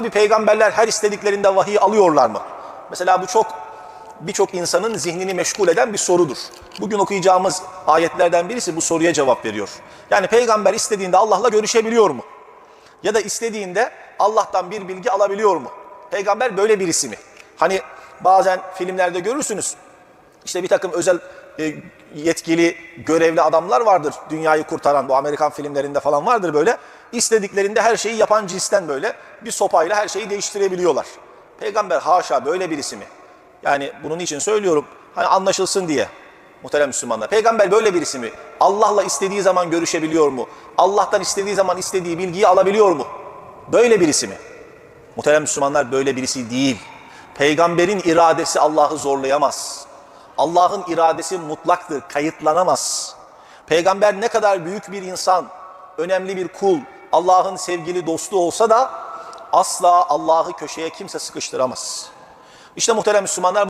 Tabii peygamberler her istediklerinde vahiy alıyorlar mı? Mesela bu birçok insanın zihnini meşgul eden bir sorudur. Bugün okuyacağımız ayetlerden birisi bu soruya cevap veriyor. Yani peygamber istediğinde Allah'la görüşebiliyor mu? Ya da istediğinde Allah'tan bir bilgi alabiliyor mu? Peygamber böyle birisi mi? Hani bazen filmlerde görürsünüz. İşte bir takım özel yetkili, görevli adamlar vardır. Dünyayı kurtaran, bu Amerikan filmlerinde falan vardır böyle. İstediklerinde her şeyi yapan cinsten böyle bir sopayla her şeyi değiştirebiliyorlar. Peygamber haşa böyle birisi mi? Yani bunun için söylüyorum, hani anlaşılsın diye muhterem Müslümanlar. Peygamber böyle birisi mi? Allah'la istediği zaman görüşebiliyor mu? Allah'tan istediği zaman istediği bilgiyi alabiliyor mu? Böyle birisi mi? Muhterem Müslümanlar, böyle birisi değil. Peygamberin iradesi Allah'ı zorlayamaz. Allah'ın iradesi mutlaktır, kayıtlanamaz. Peygamber ne kadar büyük bir insan, önemli bir kul, Allah'ın sevgili dostu olsa da asla Allah'ı köşeye kimse sıkıştıramaz. İşte muhterem Müslümanlar,